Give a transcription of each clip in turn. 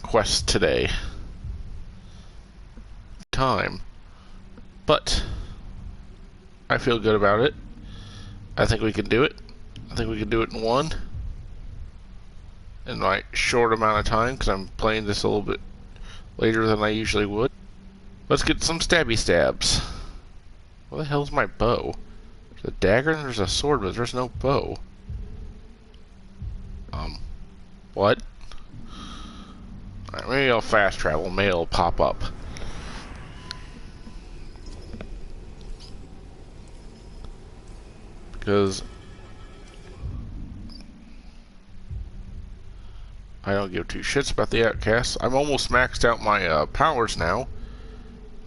quest today. Time. But I feel good about it. I think we can do it. I think we can do it in one. In my short amount of time, because I'm playing this a little bit later than I usually would. Let's get some stabby stabs. What the hell's my bow? There's a dagger and there's a sword, but there's no bow. What? Alright, maybe I'll fast travel. Maybe it'll pop up. Because I don't give two shits about the outcasts. I'm almost maxed out my powers now.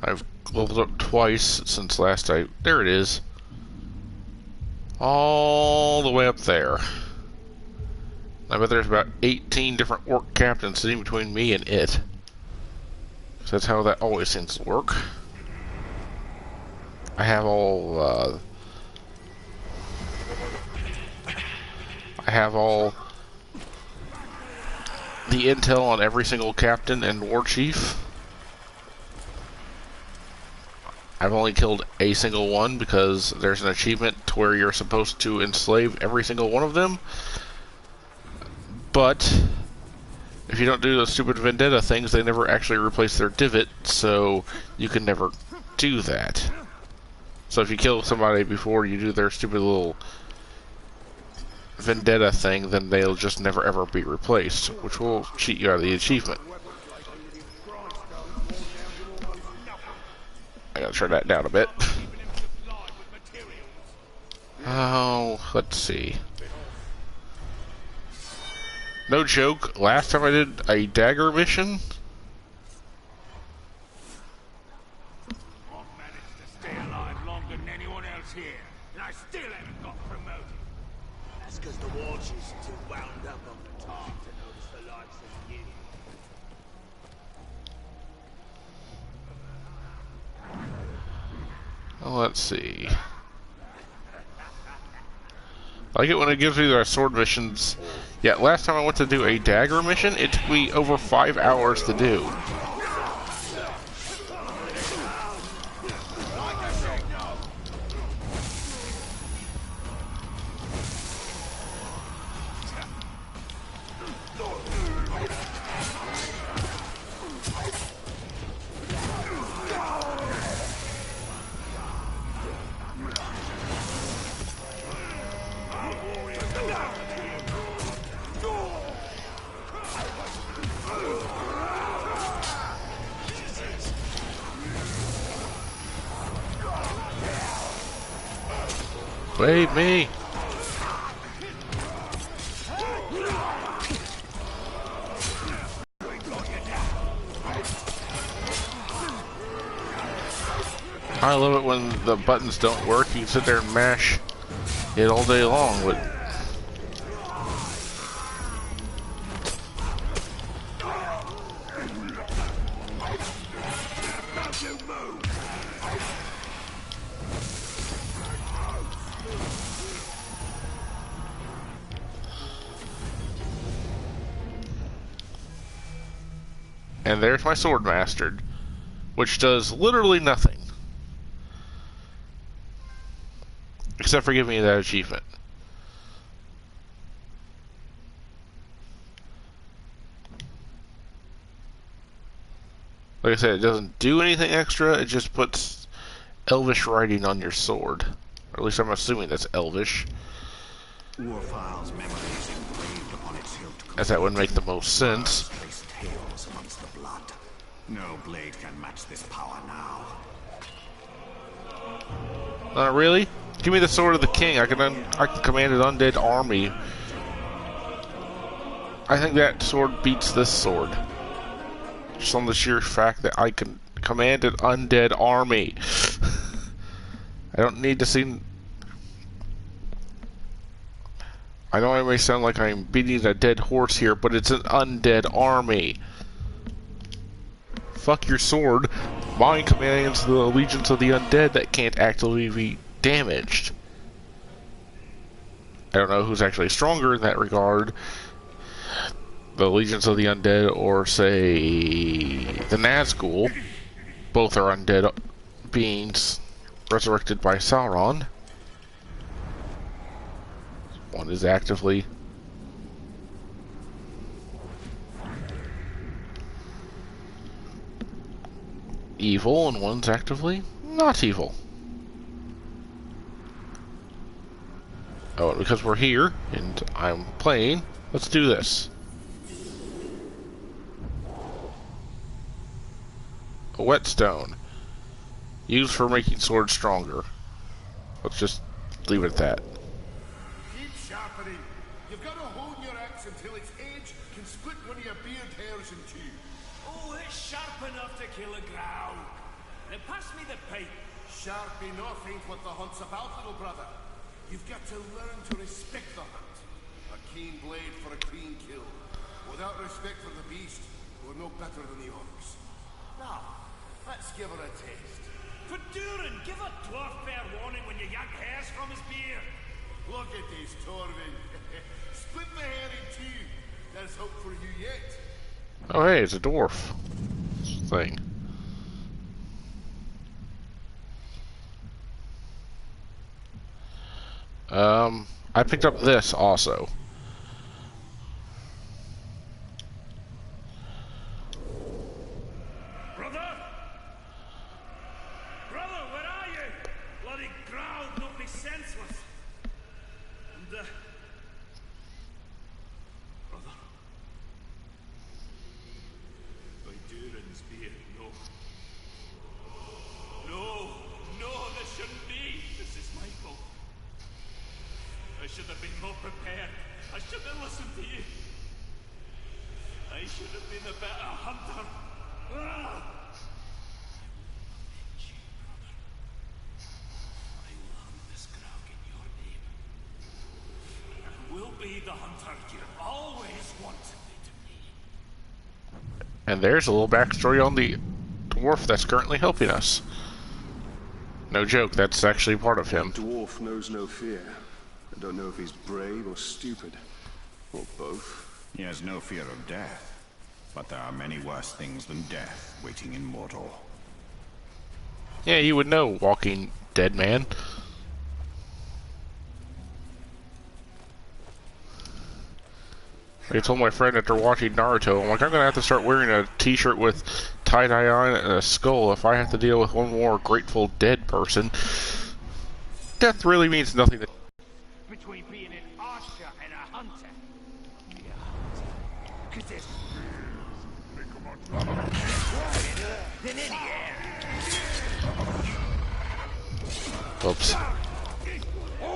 I've leveled up twice since last time. There it is. All the way up there. I bet there's about 18 different orc captains sitting between me and it. So that's how that always seems to work. I have all the intel on every single captain and war chief. I've only killed a single one because there's an achievement to where you're supposed to enslave every single one of them. But if you don't do those stupid vendetta things, they never actually replace their divot, so you can never do that. So if you kill somebody before you do their stupid little vendetta thing, then they'll just never ever be replaced, which will cheat you out of the achievement. I gotta turn that down a bit. Oh, let's see. No joke, last time I did a dagger mission, I've managed to stay alive longer than anyone else here, and I still haven't got promoted. That's because the war chiefs are too wound up on the top to notice the likes of you. well, let's see. I like it when it gives me the sword missions. Yeah, last time I went to do a dagger mission, it took me over 5 hours to do. Save me! I love it when the buttons don't work. You can sit there and mash it all day long, but and there's my sword mastered, which does literally nothing. Except for giving me that achievement. Like I said, it doesn't do anything extra, it just puts Elvish writing on your sword. Or at least I'm assuming that's Elvish. Warfile's memories engraved upon its hilt. As that would make the most sense. Trace tales amongst the blood. No blade can match this power now. Really? Give me the sword of the king. I can command an undead army. I think that sword beats this sword. Just on the sheer fact that I can command an undead army. I don't need to see... I know I may sound like I'm beating a dead horse here, but it's an undead army. Fuck your sword. Mine commands the legions of the undead that can't actively be damaged. I don't know who's actually stronger in that regard. the Legions of the Undead or, say, the Nazgul. Both are undead beings resurrected by Sauron. One is actively evil and one's actively not evil. Oh, and because we're here and I'm playing, let's do this. A whetstone. Used for making swords stronger. Let's just leave it at that. Keep sharpening. You've got to hone your axe until its edge can split one of your beard hairs in two. Oh, it's sharp enough to kill a growl. Then pass me the pipe. Sharp enough ain't what the hunt's about, little brother. You've got to learn to respect the hunt. A keen blade for a clean kill. Without respect for the beast, we're no better than the orcs. Now, let's give her a taste. For Durin, give a dwarf fair warning when you yank hairs from his beard. Look at this, Torvin. Split the hair in two. There's hope for you yet. Oh hey, it's a dwarf thing. I picked up this also. Brother? Brother, where are you? Bloody growl, don't be senseless. And, brother? By Durin's beard, no. No, this shouldn't be. This is my fault. I should have been more prepared. I should have listened to you. I should have been a better hunter. Ah! I love this grog in your name. I will be the hunter you always wanted me to be. And there's a little backstory on the dwarf that's currently helping us. No joke, that's actually part of him. Dwarf knows no fear. I don't know if he's brave or stupid, or both. He has no fear of death, but there are many worse things than death waiting in Mordor. Yeah, you would know, walking dead man. I told my friend after watching Naruto, I'm like, I'm gonna have to start wearing a t-shirt with tie-dye on it and a skull if I have to deal with one more Grateful Dead person. Death really means nothing to Between being an archer and a hunter. Be a hunter. 'Cause there's... Then in the air. Oops.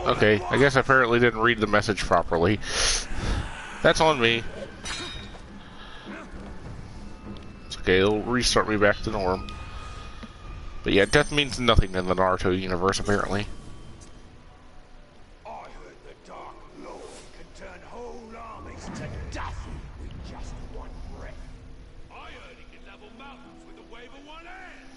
Okay, I guess I apparently didn't read the message properly. That's on me. It's okay, it'll restart me back to norm. But yeah, death means nothing in the Naruto universe, apparently. I heard the Dark Lord can turn whole armies to dust with just one breath. I heard he can level mountains with a wave of one hand.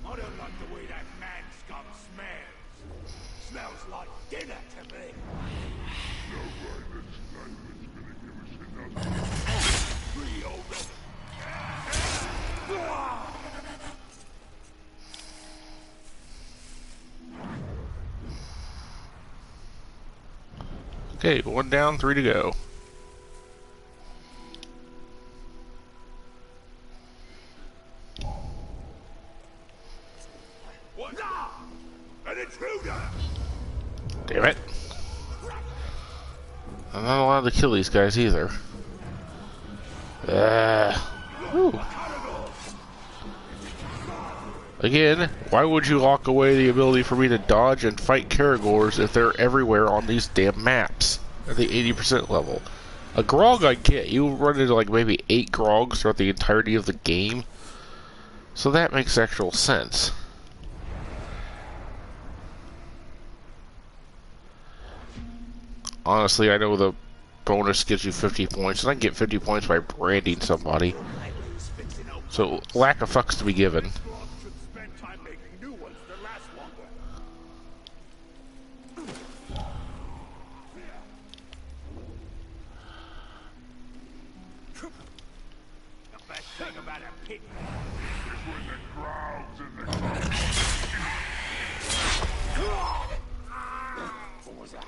I don't like the way that man scum smells. Smells like dinner to me. Okay, 1 down, 3 to go. What? An intruder! Damn it. I'm not allowed to kill these guys either. Whew. Again, why would you lock away the ability for me to dodge and fight Caragors if they're everywhere on these damn maps at the 80% level? A Grog I get. You run into like maybe 8 Grogs throughout the entirety of the game. So that makes actual sense. Honestly, I know the bonus gives you 50 points, and I get 50 points by branding somebody. So, lack of fucks to be given. Should spend time making pit. What was that?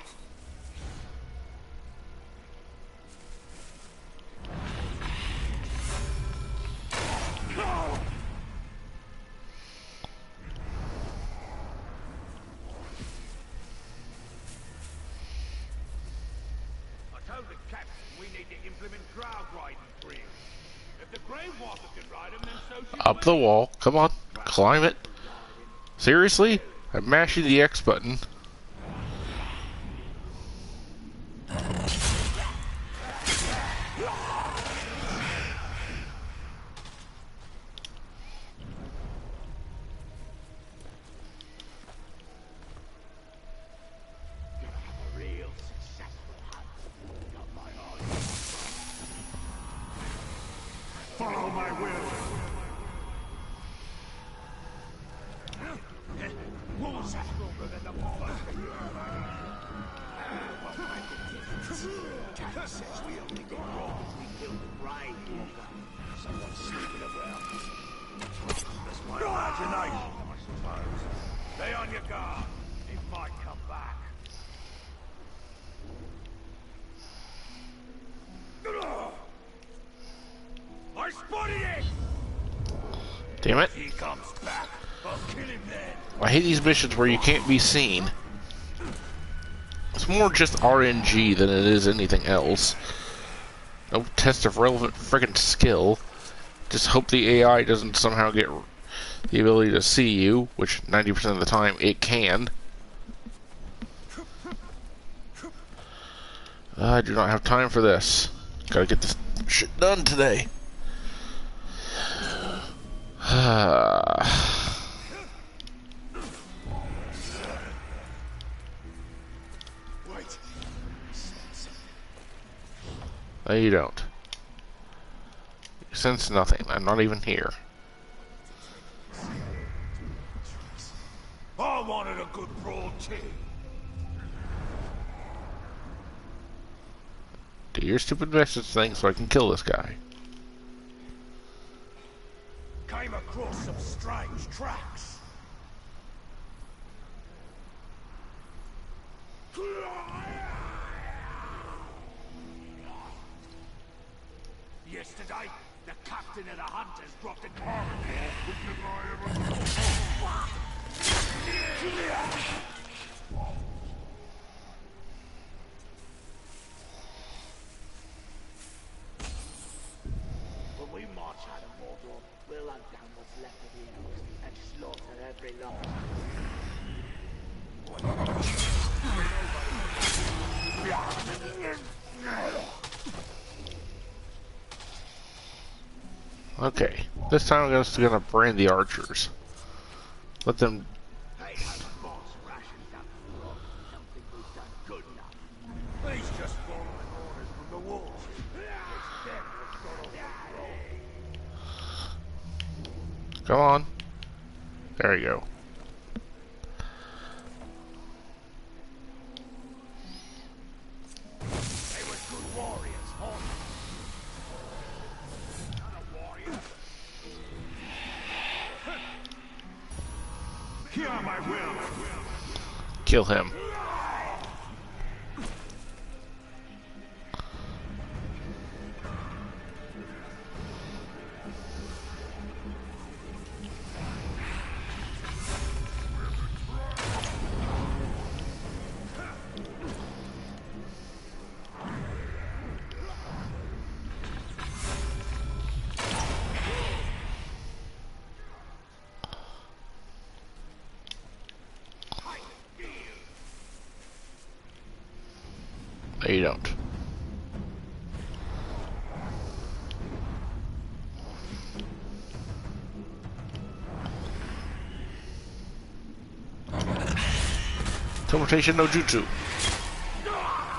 I told the captain we need to implement crowd riding drills. If the Grey Walker can ride them, then so should Up the wall. Come on. Climb it. Seriously? I'm mashing the X button. Follow my will. Wolves are stronger than the Captain says we only go wrong if we kill the Grey Walker. Someone's sneaking around. That's my imagination, I suppose. Stay on your guard. He might come back. I spotted it! Damn it. He comes back. I'll kill him then. I hate these missions where you can't be seen. It's more just RNG than it is anything else. No test of relevant friggin' skill. Just hope the AI doesn't somehow get the ability to see you, which 90% of the time it can. I do not have time for this. Gotta get this shit done today. Wait. No, you don't. You sense nothing. I'm not even here. I wanted a good broad tea. Do your stupid message thing so I can kill this guy. Came across some strange tracks. Yesterday, the captain of the hunters dropped a cargo. When we march out of Mordor, we'll hunt down what's left of the elves and slaughter every last. Okay, this time I'm just gonna brand the archers. Let them. They have false rations up the road. Don't think we've done good enough. He's just following orders from the wolves. It's them what's got all the road. Come on. There you go. They were good warriors, huh? Not a warrior. Hear my will. Kill him. No, you don't. Teleportation no jutsu.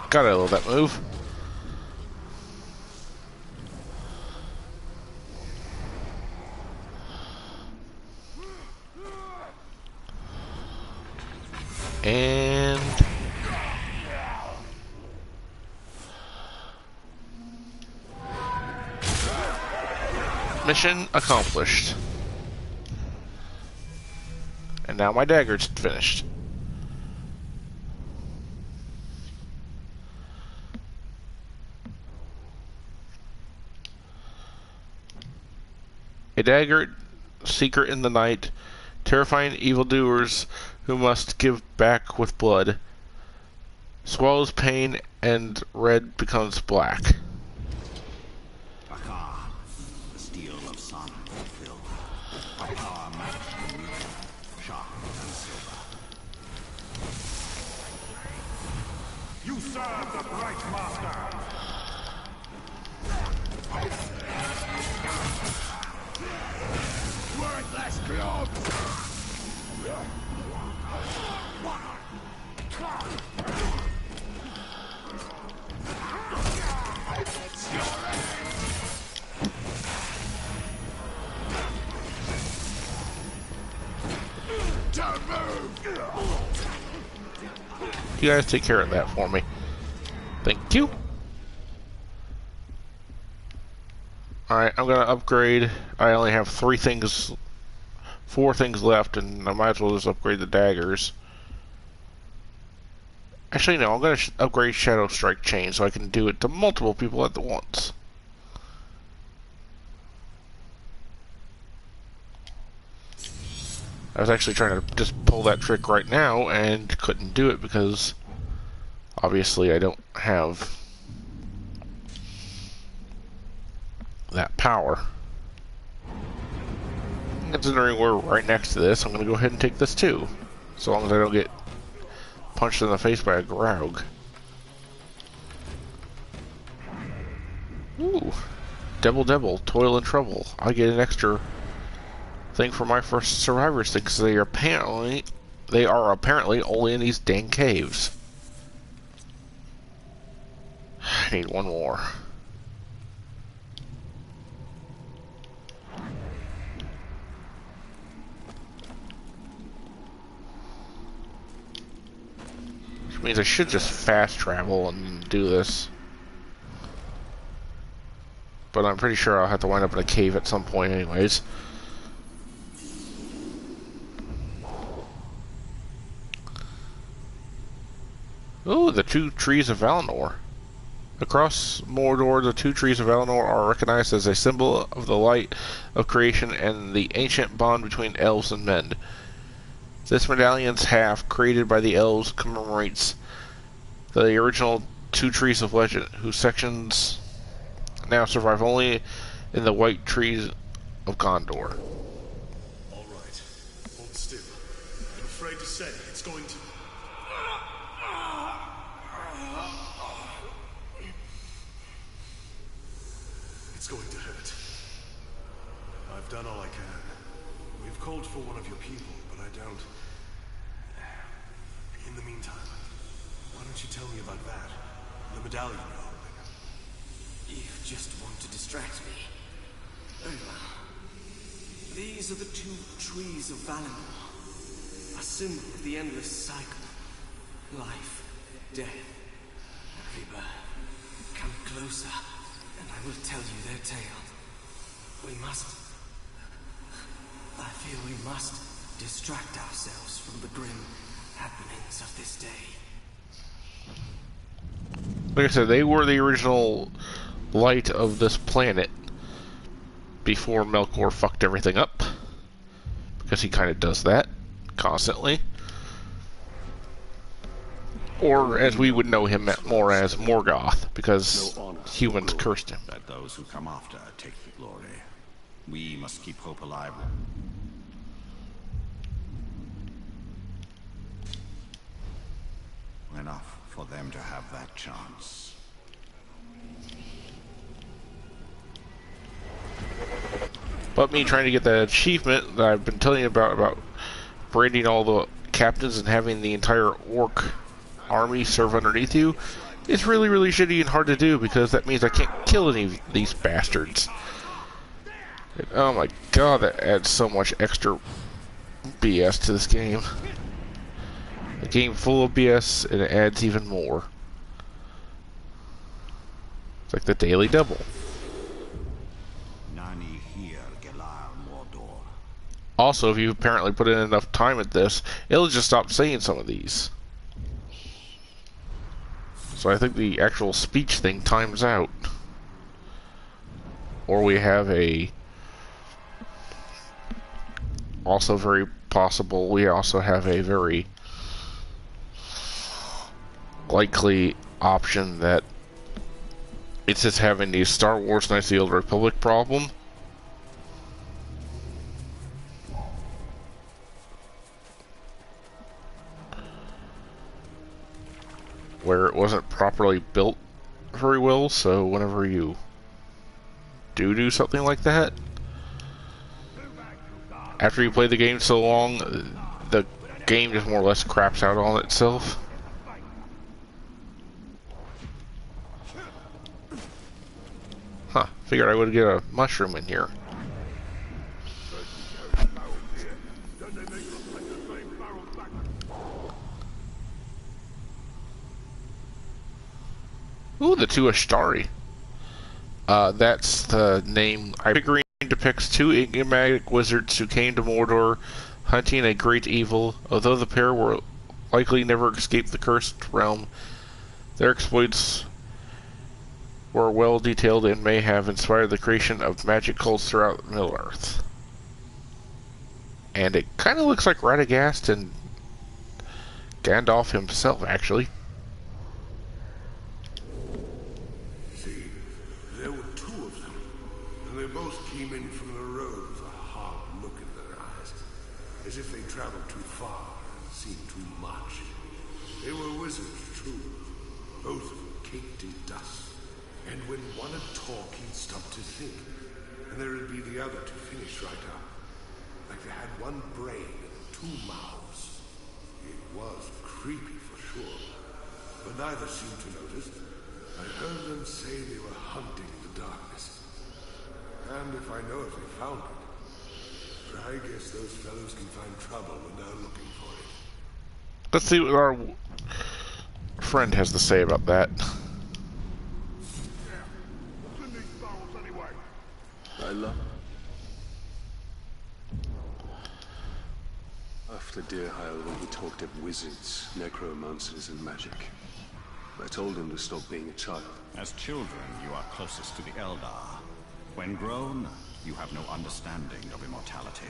God, I love that move. And Mission accomplished. And now my dagger's finished. A dagger, secret in the night, terrifying evildoers who must give back with blood. Swallows pain and red becomes black. Aha! The steel of sun fulfilled. A power matched the metal, sharp and silver. You serve the bright master! Worthless clothes! You guys take care of that for me. Thank you. Alright, I'm gonna upgrade. I only have 4 things left, and I might as well just upgrade the daggers. Actually, no, I'm gonna upgrade Shadow Strike Chain so I can do it to multiple people at once. I was actually trying to just pull that trick right now and couldn't do it because obviously I don't have that power. Considering we're right next to this, I'm going to go ahead and take this too. So long as I don't get punched in the face by a Graug. Ooh. Devil, toil and trouble. I get an extra thing for my first survivors thing because they are apparently only in these dang caves. I need one more. Which means I should just fast travel and do this. But I'm pretty sure I'll have to wind up in a cave at some point anyways. Ooh, the 2 trees of Valinor. Across Mordor, the 2 trees of Valinor are recognized as a symbol of the light of creation and the ancient bond between elves and men. This medallion's half, created by the elves, commemorates the original 2 trees of legend, whose sections now survive only in the white trees of Gondor. All right. Hold still. I'm afraid to say it's going to... It's going to hurt. I've done all I can. We've called for one of your people, but I don't... In the meantime, why don't you tell me about that? The medallion you're holding. You just want to distract me. Very well. These are the 2 trees of Valinor. A symbol of the endless cycle. Life, death, rebirth. Come closer, and I will tell you their tale. We must... I feel we must distract ourselves from the grim happenings of this day. Like I said, they were the original light of this planet before Melkor fucked everything up. Because he kind of does that constantly. Or as we would know him more as Morgoth, because humans cursed him. Let those who come after take the glory. We must keep hope alive. Enough for them to have that chance. But me trying to get that achievement that I've been telling you about branding all the captains and having the entire orc army serve underneath you, is really, really shitty and hard to do because that means I can't kill any of these bastards. And, oh my god, that adds so much extra BS to this game. A game full of BS, and it adds even more. It's like the daily double. Nani here Also, if you apparently put in enough time at this, it'll just stop saying some of these. So I think the actual speech thing times out. Or we have a... Also very possible, we also have a very likely option that it's just having the Star Wars Knights of the Old Republic problem. Where it wasn't properly built very well, so whenever you do something like that, after you play the game so long, the game just more or less craps out on itself. Huh, figured I would get a mushroom in here. Ooh, the two Ashtari. That's the name. I figuring depicts two enigmatic wizards who came to Mordor hunting a great evil. Although the pair were likely never escaped the cursed realm, their exploits were well detailed and may have inspired the creation of magic cults throughout Middle-earth. And it kind of looks like Radagast and Gandalf himself, actually. See, there were two of them, and they both came in from the road with a hard look in their eyes, as if they traveled too far and seen too much. They were wizards, true, both of them caked in dust. And when one would talk, he'd stop to think, and there would be the other to finish right up. Like they had one brain and two mouths. It was creepy for sure, but neither seemed to notice. I heard them say they were hunting the darkness. And if I know if they found it, I guess those fellows can find trouble when they're looking for it. Let's see what our friend has to say about that. I love... After dear Hyle, when he talked of wizards, necromancers, and magic, I told him to stop being a child. As children, you are closest to the Eldar. When grown, you have no understanding of immortality.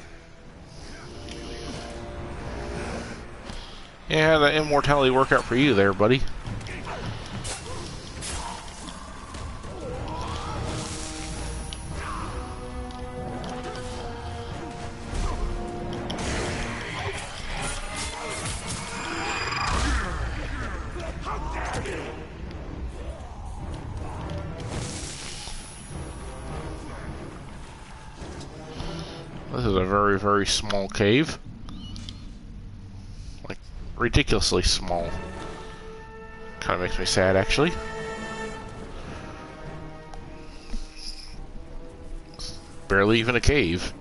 Yeah, that immortality work out for you there, buddy. This is a very, very small cave. Like, ridiculously small. Kind of makes me sad, actually. It's barely even a cave.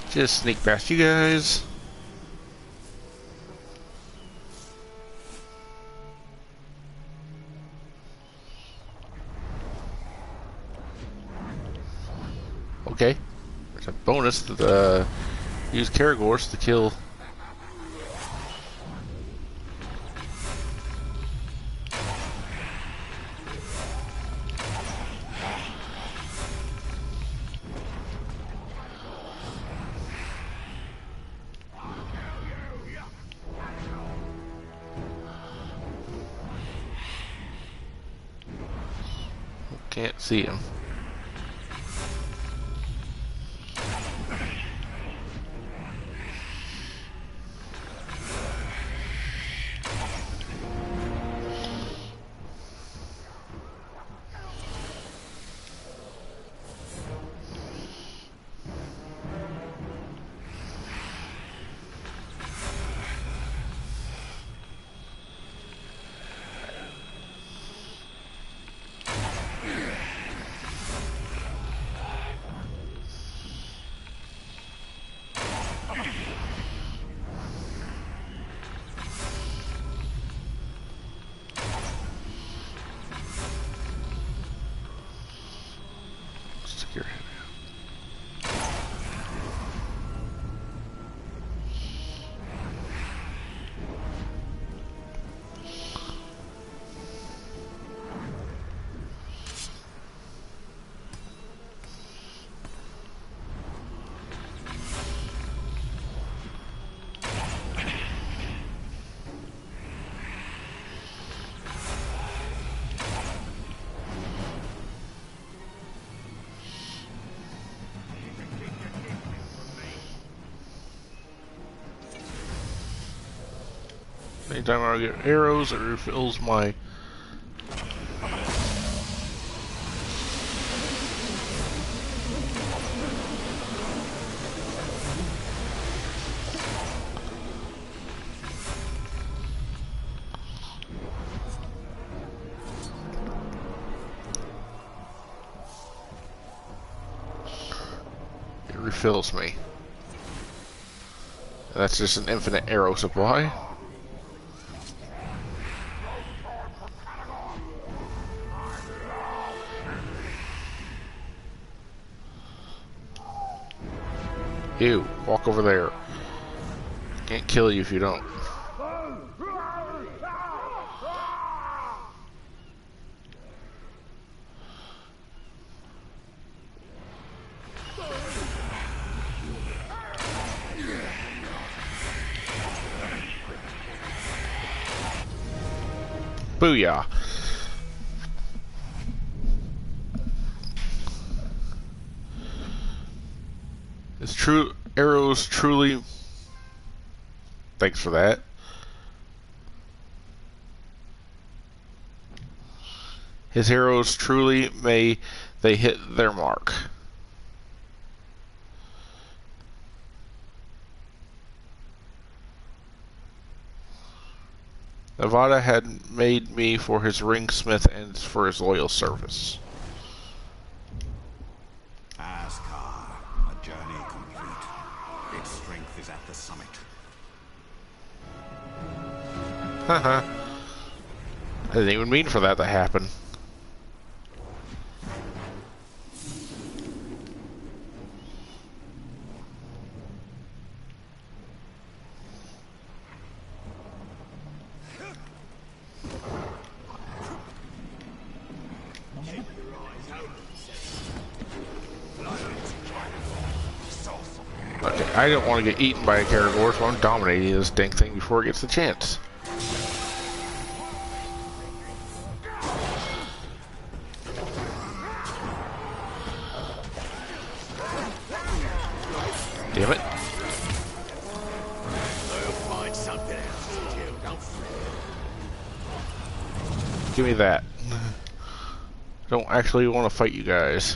Just sneak past you guys. Okay. There's a bonus to use Karagors to kill. Can't see him. Anytime I get arrows, it refills my... It refills me. That's just an infinite arrow supply. Ew, walk over there. Can't kill you if you don't. Booyah. His true arrows truly... Thanks for that. His arrows truly may they hit their mark. Nevada had made me for his ringsmith and for his loyal service. Ascar, a journey complete. Its strength is at the summit. Haha. I didn't even mean for that to happen. Okay, I don't want to get eaten by a Caragor, so I'm dominating this dang thing before it gets the chance. Damn it. Give me that. I don't actually want to fight you guys.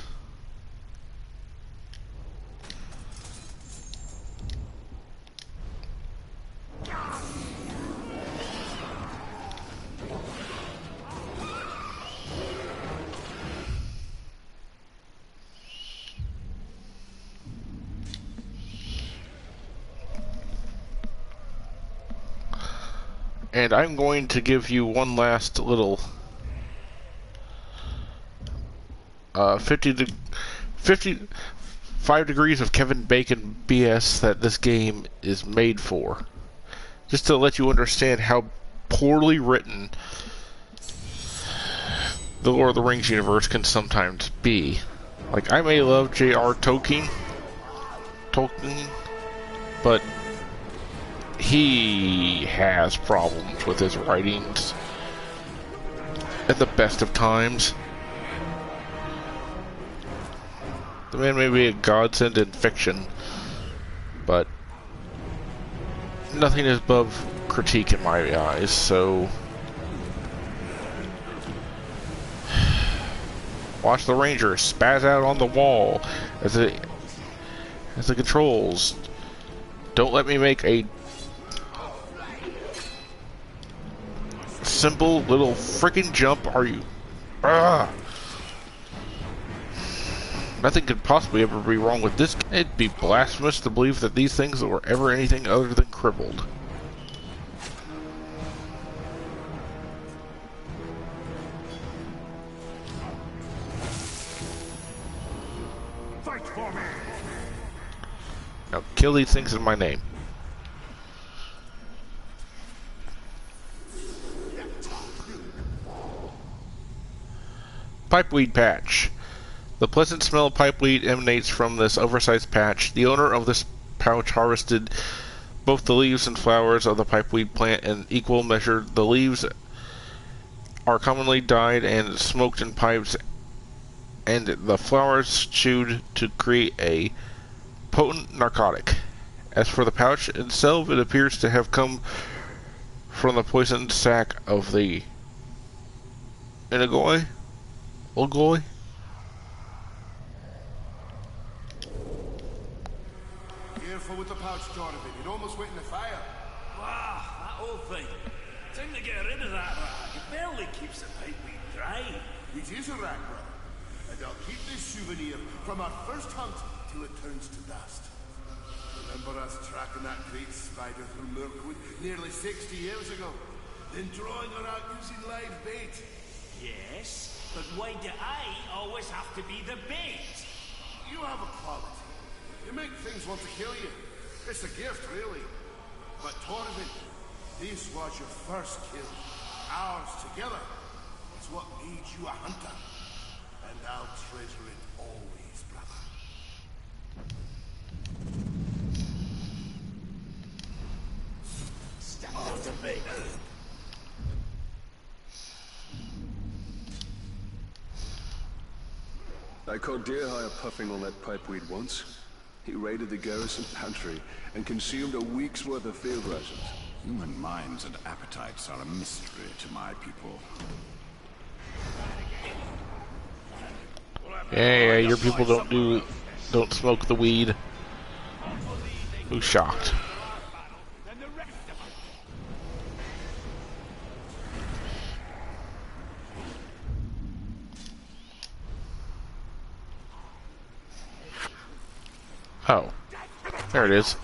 And I'm going to give you one last little 55 degrees of Kevin Bacon BS that this game is made for. Just to let you understand how poorly written the Lord of the Rings universe can sometimes be. Like, I may love J.R. Tolkien, but he has problems with his writings at the best of times. The man may be a godsend in fiction, but nothing is above critique in my eyes, so watch the ranger spaz out on the wall as it controls. Don't let me make a simple little freaking jump. Are you? Nothing could possibly ever be wrong with this. It'd be blasphemous to believe that these things were ever anything other than crippled. Fight for me! Now kill these things in my name. Pipeweed patch. The pleasant smell of pipeweed emanates from this oversized patch. The owner of this pouch harvested both the leaves and flowers of the pipeweed plant in equal measure. The leaves are commonly dyed and smoked in pipes, and the flowers chewed to create a potent narcotic. As for the pouch itself, it appears to have come from the poisoned sac of the Inagoi? Olgoi? Careful with the pouch, Donovan. You're almost wetting the fire. Wow, that old thing. Time to get rid of that rag. It barely keeps the pipeweed dry. It is a rag, brother. And I'll keep this souvenir from our first hunt till it turns to dust. Remember us tracking that great spider through Mirkwood nearly 60 years ago? Then drawing her out using live bait. Yes, but why do I always have to be the bait? You have a quality. You make things want to kill you. It's a gift, really. But Torvin, this was your first kill. Ours together. It's what made you a hunter. And I'll treasure it always, brother. Stand out of me. I caught Deerhire puffing on that pipeweed once. He raided the garrison pantry and consumed a week's worth of field rations. Human minds and appetites are a mystery to my people. Yeah, your people don't smoke the weed. Who's shocked? Oh, there it is.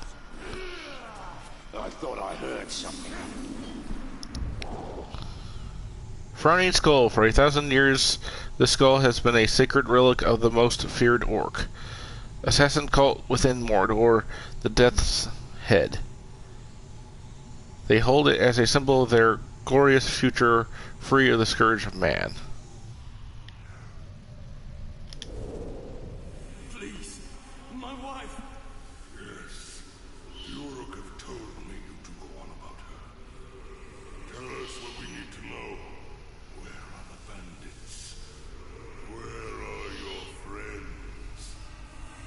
I thought I heard something. Frowning Skull. For 1,000 years, the skull has been a sacred relic of the most feared orc. Assassin cult within Mordor, the Death's Head. They hold it as a symbol of their glorious future, free of the scourge of man. Please, my wife. Yes. The Uruk have told me you to go on about her. Tell us what we need to know. Where are the bandits? Where are your friends?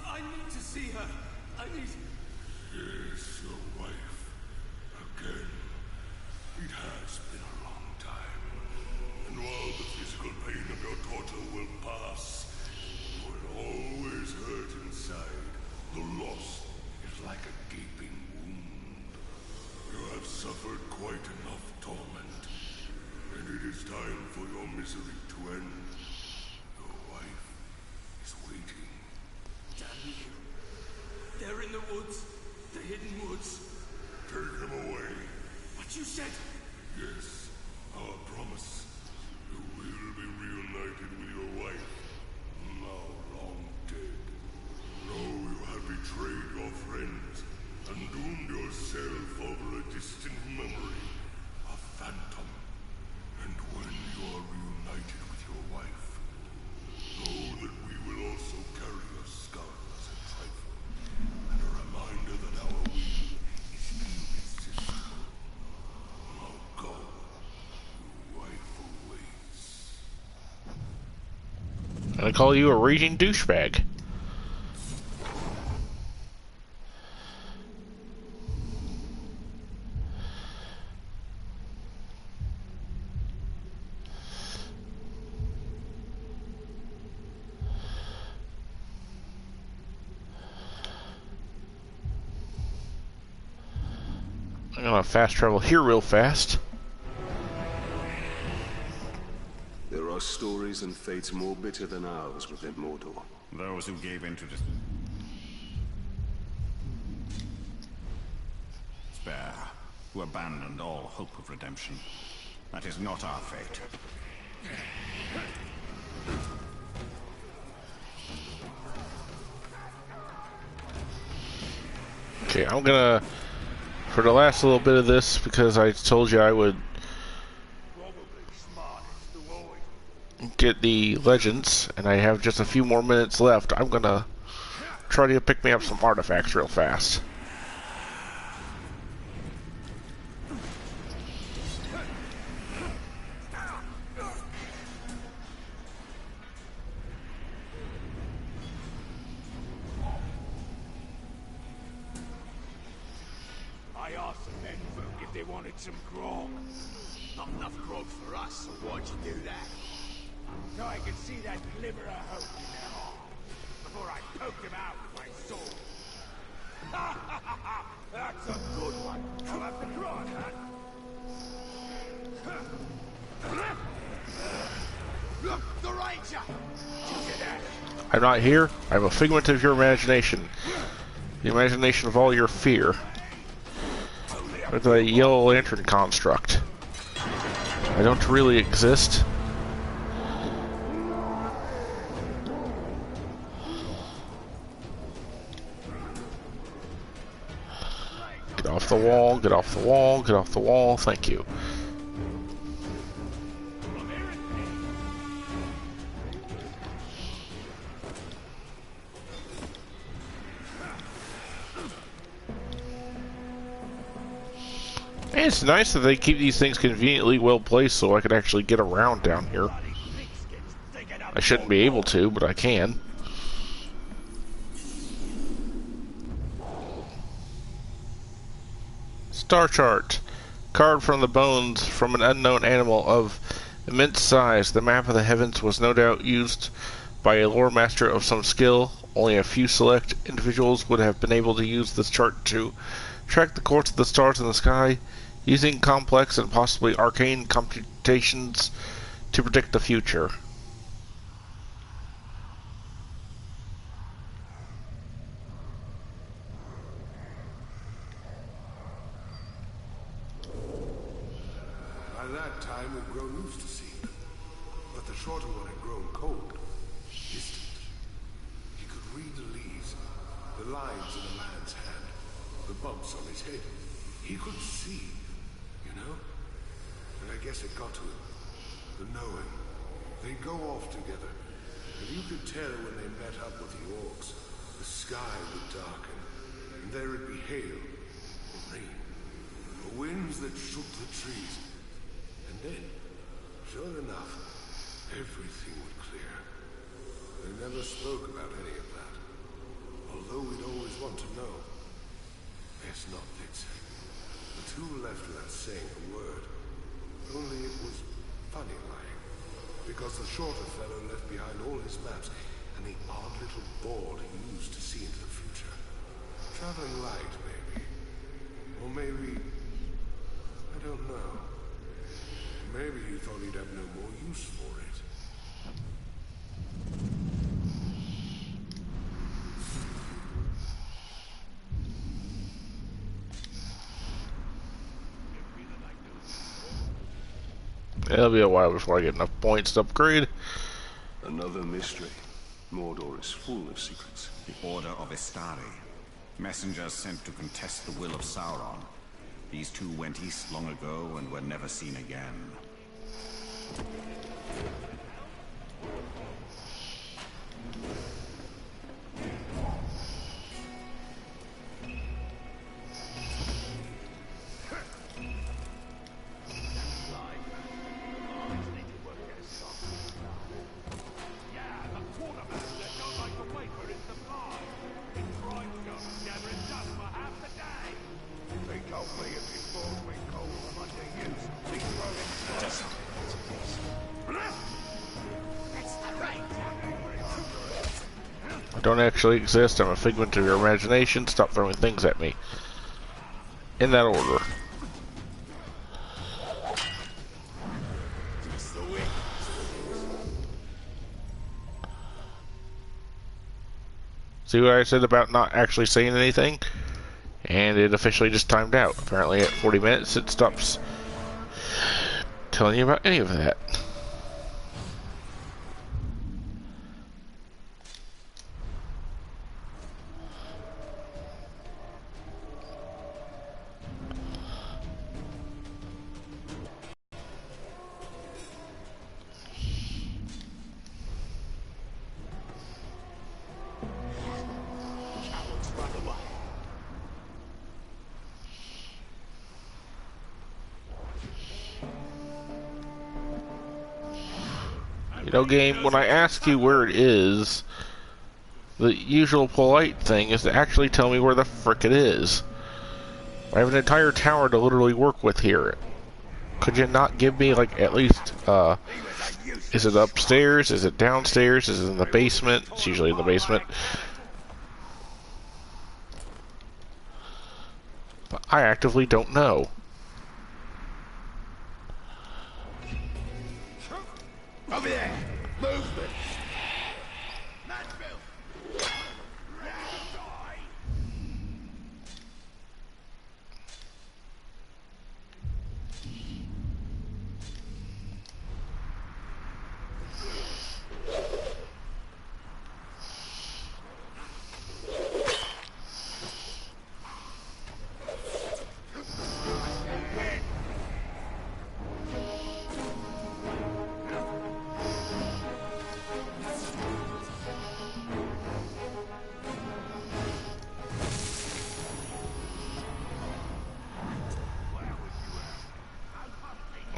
I need to see her. I need... Yes, your wife. Again. It has been a long time. And while the physical pain of your torture will pass, you will always hurt inside. The loss is like a gaping wound. You have suffered quite enough torment, and it is time for your misery to end. Your wife is waiting. Damn you. They're in the woods. The hidden woods. Take him away. What you said? Yes, our promise. You will be reunited with your wife, now long dead. Know you have betrayed your friends and doomed yourself over a distant memory, a phantom. And when you are reunited with your wife, know that we will also carry your skull as a trifle, and a reminder that our will is irresistible. Now go. Your wife awaits. And I call you a raging douchebag. I'm gonna fast travel here real fast. There are stories and fates more bitter than ours within Mordor. Those who gave in to despair, who abandoned all hope of redemption. That is not our fate. Okay, I'm gonna, for the last little bit of this, because I told you I would get the legends, and I have just a few more minutes left, I'm gonna try to pick me up some artifacts real fast. I asked the men folk if they wanted some grog. Not enough grog for us, so why'd you do that? So I could see that glimmer of hope in their eyes before I poked them out with my sword. That's a good one. I'll have to draw that. Look, the Ranger! I'm not here. I'm a figment of your imagination. The imagination of all your fear. With a yellow lantern construct. I don't really exist. Get off the wall, get off the wall, get off the wall, thank you. And it's nice that they keep these things conveniently well placed so I can actually get around down here. I shouldn't be able to, but I can. Star chart. Carved from the bones from an unknown animal of immense size. The map of the heavens was no doubt used by a lore master of some skill. Only a few select individuals would have been able to use this chart to track the course of the stars in the sky, using complex and possibly arcane computations to predict the future. By that time, we'd grown used to seeing them. But the shorter one had grown cold, distant. He could read the leaves, the lines in a man's hand, the bumps on his head. He could see, you know? And I guess it got to him. The knowing. They'd go off together. And you could tell when they met up with the orcs. The sky would darken, and there would be hail, or rain, or winds that shook the trees. And then, sure enough, everything would clear. They never spoke about any of that. Although we'd always want to know. Guess not, they'd say. The two left without saying a word. Only it was funny lying. Because the shorter fellow left behind all his maps and the odd little board he used to see into the future. Traveling light, maybe. Or maybe... I don't know. Maybe he thought he'd have no more use for it. It'll be a while before I get enough points to upgrade. Another mystery. Mordor is full of secrets. The Order of Istari. Messengers sent to contest the will of Sauron. These two went east long ago and were never seen again. I don't actually exist. I'm a figment of your imagination. Stop throwing things at me. In that order. See what I said about not actually saying anything? And it officially just timed out. Apparently at 40 minutes it stops telling you about any of that. You know, game, when I ask you where it is, the usual polite thing is to actually tell me where the frick it is. I have an entire tower to literally work with here. Could you not give me, like, at least, is it upstairs? Is it downstairs? Is it in the basement? It's usually in the basement. But I actively don't know. Over there! Movement!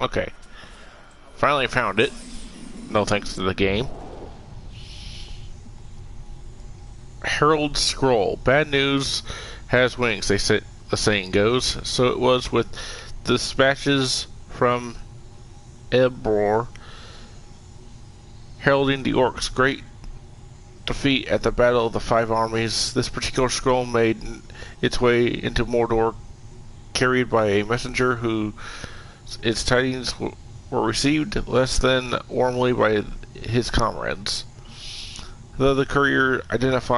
Okay. Finally found it. No thanks to the game. Herald Scroll. Bad news has wings, they say, the saying goes. So it was with dispatches from Ebror heralding the orcs' great defeat at the Battle of the Five Armies. This particular scroll made its way into Mordor, carried by a messenger who its tidings were received less than warmly by his comrades. Though the courier identity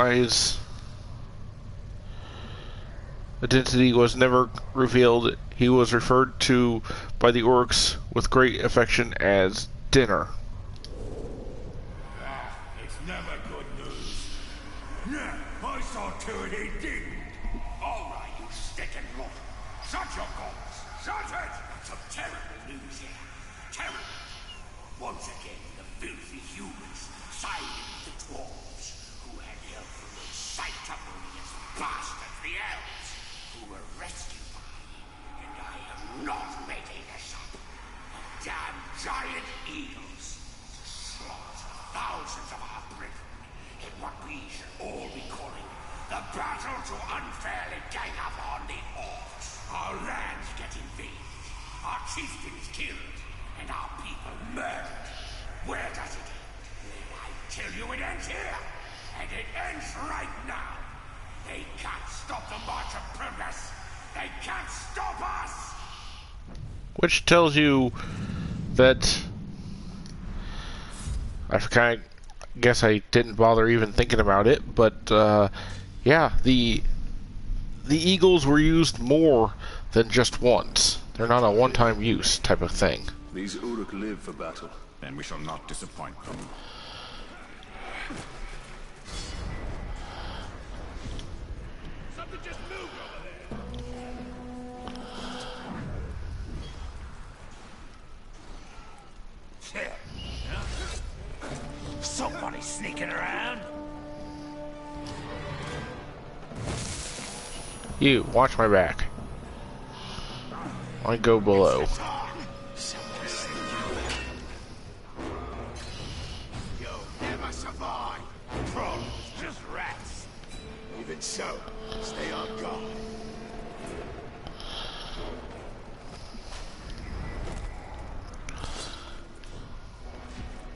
was never revealed, he was referred to by the orcs with great affection as Dinner. It's never good news. Yeah, I saw to it he didn't. All right, you stick and look. Shut your goals. Shut it! Some terrible news here. Terrible. Once again, the filthy humans sided with the dwarves, who had help from those sanctimonious bastards, the elves, who were rescued by me. And I am not making this up. Damn giant eagles to slaughter thousands of our brethren in what we should all be calling the battle to unfairly gang up on the orcs. Our lands get invaded, our chieftains killed, and our people murdered. Where does it end? I tell you it ends here, and it ends right now. They can't stop the march of progress. They can't stop us! Which tells you that I kind of guess I didn't bother even thinking about it, but yeah, the eagles were used more than just once. They're not a one-time use type of thing. These Uruk live for battle. Then we shall not disappoint them. Something just moved over there. Somebody sneaking around? You, watch my back. I go below. You'll never survive. Trolls, just rats. Even so, stay on guard.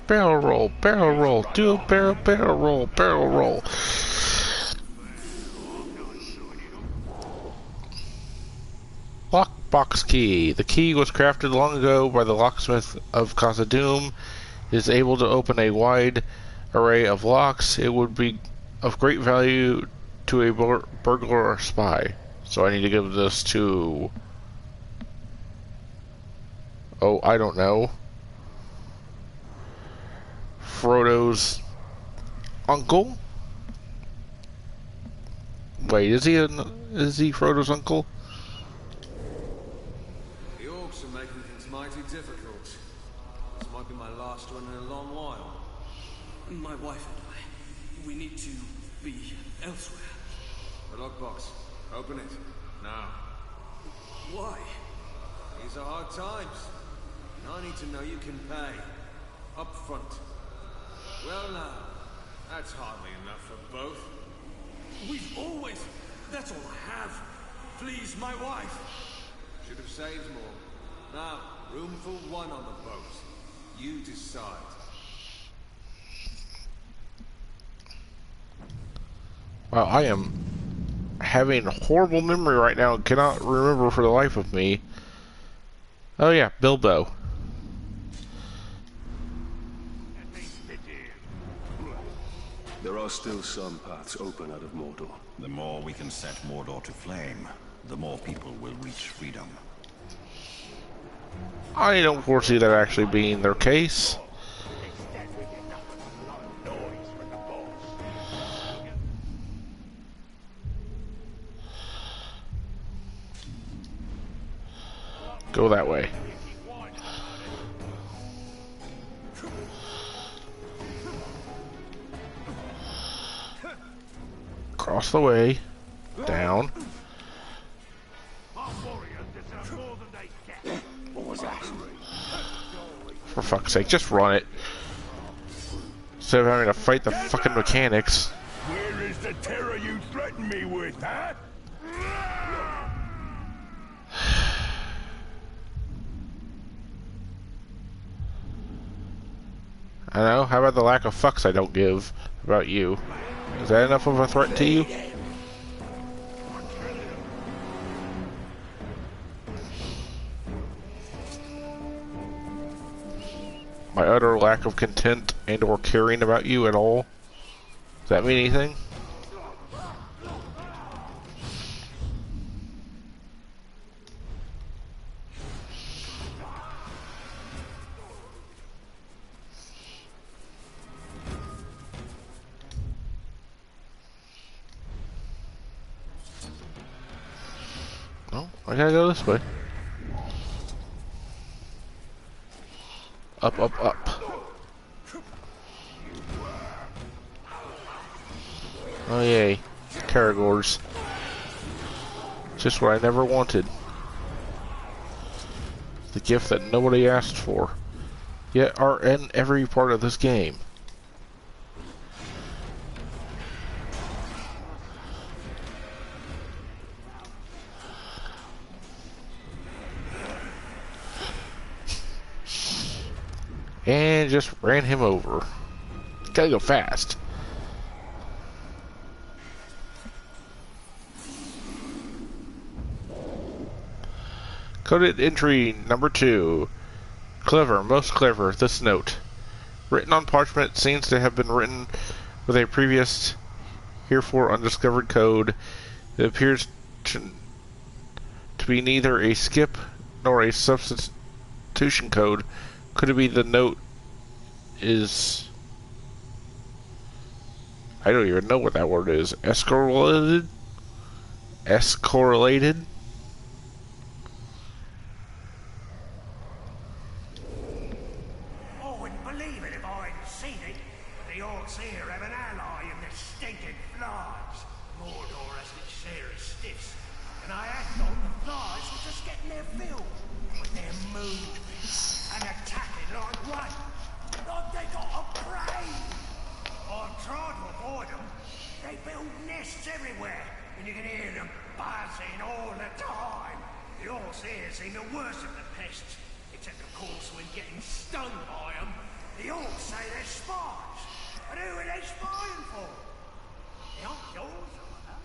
Barrel roll, do a barrel roll. Lockbox key. The key was crafted long ago by the locksmith of Khazad-dûm. It is able to open a wide array of locks. It would be of great value to a burglar or spy. So I need to give this to... oh, I don't know. Frodo's uncle? Wait, is he Frodo's uncle? The orcs are making things mighty difficult. This might be my last one in a long while. My wife and I, we need to be elsewhere. The lockbox. Open it. Now. Why? These are hard times. And I need to know you can pay. Up front. Well now, that's hardly enough for both. We've always... that's all I have. flees my wife. Should have saved more. Now, room for one on the boat. You decide. Wow, I am having a horrible memory right now and cannot remember for the life of me. Oh yeah, Bilbo. There are still some paths open out of Mordor. The more we can set Mordor to flame, the more people will reach freedom. I don't foresee that actually being their case. Go that way. Across the way. Down. For fuck's sake, just run it. Instead of having to fight the fucking mechanics. Where is the terror you threaten me with, huh? I know, how about the lack of fucks I don't give about you? Is that enough of a threat to you? My utter lack of content and or caring about you at all? Does that mean anything? No, I gotta go this way. Up, up, up. Oh yay, Caragors. Just what I never wanted. The gift that nobody asked for. Yet are in every part of this game. And just ran him over. Gotta go fast. Coded entry number 2. Clever, most clever, this note. Written on parchment, seems to have been written with a previous, herefore undiscovered code. It appears to be neither a skip nor a substitution code. Could it be the note is... I don't even know what that word is. Escorrelated? Escorrelated? I wouldn't believe it if I hadn't seen it. But the orcs here have an ally in the stinking flies. Mordor has its share of stiffs. And I had thought the flies were just getting their fill. But they're moving and attacking like one. Like they got a brain. I've tried to avoid them. They build nests everywhere. And you can hear them buzzing all the time. The orcs here seem to worship the pests. Except, of course, when getting stung by them, the orcs say they're spies. But who are they spying for? They aren't yours, are they?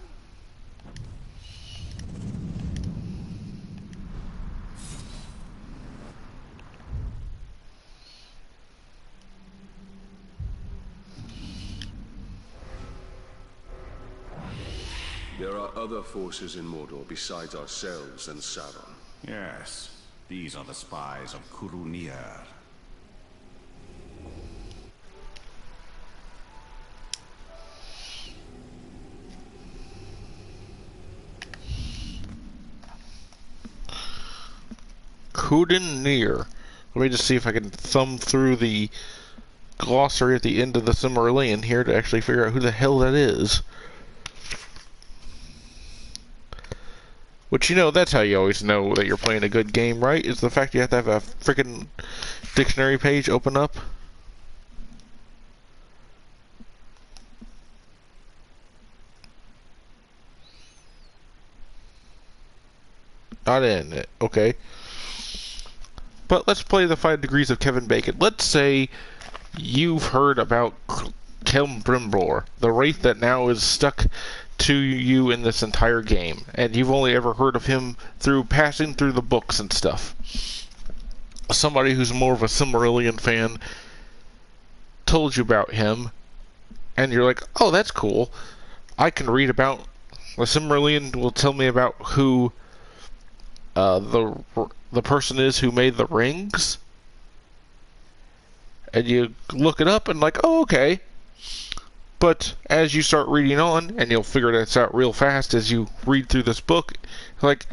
There are other forces in Mordor besides ourselves and Sauron. Yes, these are the spies of Curunir. Curunir. Let me just see if I can thumb through the glossary at the end of the Silmarillion here to actually figure out who the hell that is. Which, you know, that's how you always know that you're playing a good game, right? Is the fact you have to have a freaking dictionary page open up. Not in it. Okay. But let's play the 5 degrees of Kevin Bacon. Let's say you've heard about Celebrimbor, the wraith that now is stuck to you in this entire game, and you've only ever heard of him through passing through the books and stuff. Somebody who's more of a Silmarillion fan told you about him, and you're like, oh, that's cool. I can read about the Silmarillion will tell me about who the person is who made the rings, and you look it up and like, oh, okay. But as you start reading on, and you'll figure this out real fast as you read through this book, like,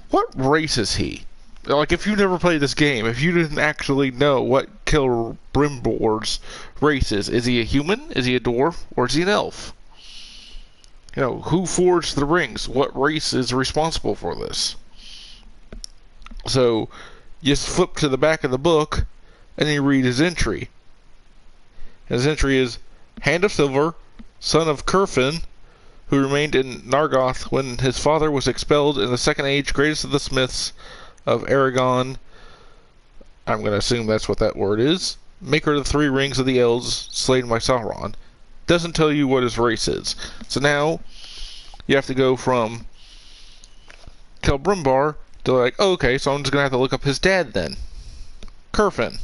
what race is he? Like, if you never played this game, if you didn't actually know what Celebrimbor's race is he a human? Is he a dwarf? Or is he an elf? You know, who forged the rings? What race is responsible for this? So, you flip to the back of the book, and you read his entry. His entry is, Hand of Silver, son of Curfin, who remained in Nargoth when his father was expelled in the Second Age, greatest of the smiths of Aragon. I'm going to assume that's what that word is. Maker of the 3 rings of the elves, slain by Sauron. Doesn't tell you what his race is. So now, you have to go from Celebrimbor to like, oh, okay, so I'm just going to have to look up his dad then. Curfin.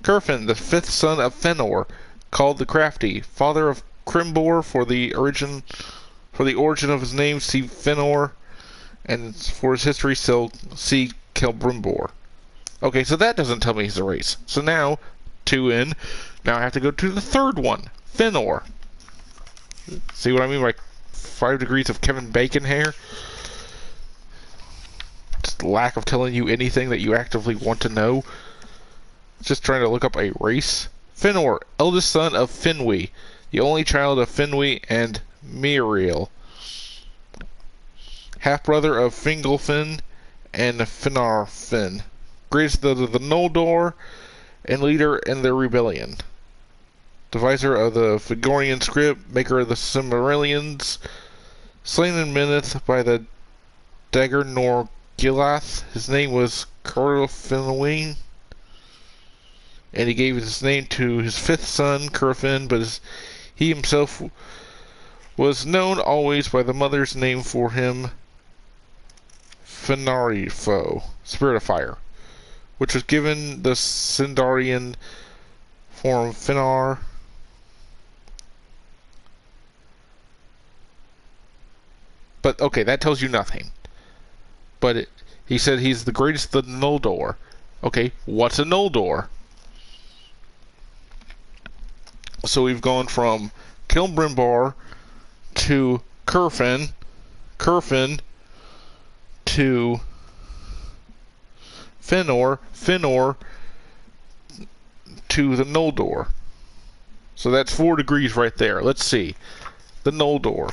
Curfin, the 5th son of Fëanor, called the Crafty, father of Crimbor. For the origin of his name, see Fëanor, and for his history, see Celebrimbor. Okay, so that doesn't tell me his race. So now, 2 in, now I have to go to the 3rd one, Fëanor. See what I mean by 5 degrees of Kevin Bacon here? Just lack of telling you anything that you actively want to know. Just trying to look up a race. Fëanor, eldest son of Finwë, the only child of Finwë and Miriel. Half-brother of Fingolfin and Finarfin. Greatest of the Noldor and leader in the rebellion. Deviser of the Fingorian script, maker of the Silmarillions. Slain in Minnith by the dagger Norgilath. His name was Curfinwë, and he gave his name to his 5th son, Curfin, but he himself was known always by the mother's name for him, Fenarifo, Spirit of Fire, which was given the Sindarian form Fenar. But, okay, that tells you nothing. But he said he's the greatest of the Noldor. Okay, what's a Noldor? So we've gone from Celebrimbor to Curfin to Fëanor to the Noldor. So that's 4 degrees right there. Let's see. The Noldor.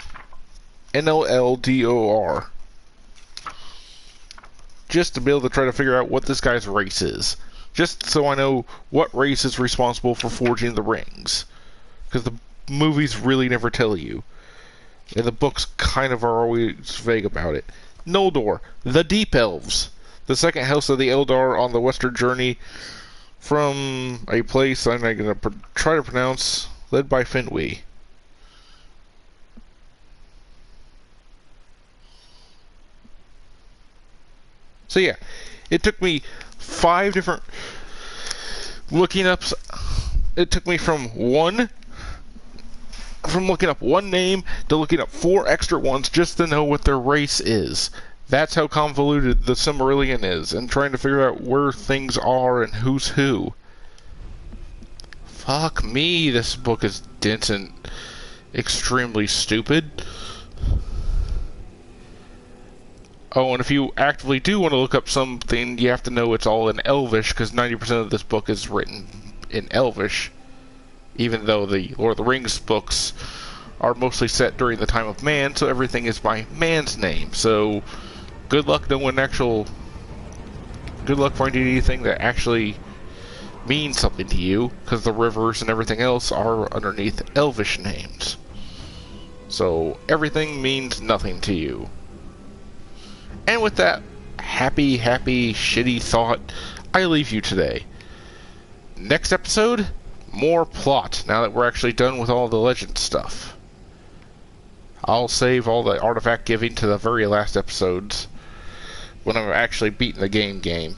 Noldor. Just to be able to try to figure out what this guy's race is. Just so I know what race is responsible for forging the rings. Because the movies really never tell you. And the books kind of are always vague about it. Noldor, the Deep Elves. The second house of the Eldar on the western journey from a place I'm not going to try to pronounce, led by Finwë. So yeah, it took me 5 different looking ups. It took me from looking up one name to looking up 4 extra ones just to know what their race is. That's how convoluted the Silmarillion is, and trying to figure out where things are and who's who. Fuck me, this book is dense and extremely stupid. Oh, and if you actively do want to look up something, you have to know it's all in Elvish, because 90% of this book is written in Elvish. Even though the Lord of the Rings books are mostly set during the time of man, so everything is by man's name. So, good luck finding anything that actually means something to you, because the rivers and everything else are underneath Elvish names. So, everything means nothing to you. And with that happy, shitty thought, I leave you today. Next episode, more plot, now that we're actually done with all the legend stuff. I'll save all the artifact giving to the very last episodes, when I'm actually beating the game.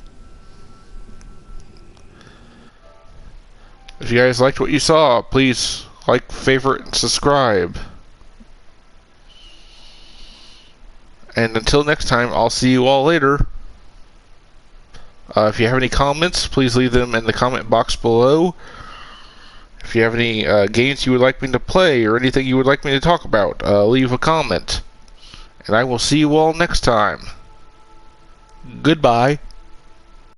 If you guys liked what you saw, please like, favorite, and subscribe. And until next time, I'll see you all later. If you have any comments, please leave them in the comment box below. If you have any games you would like me to play or anything you would like me to talk about, leave a comment. And I will see you all next time. Goodbye.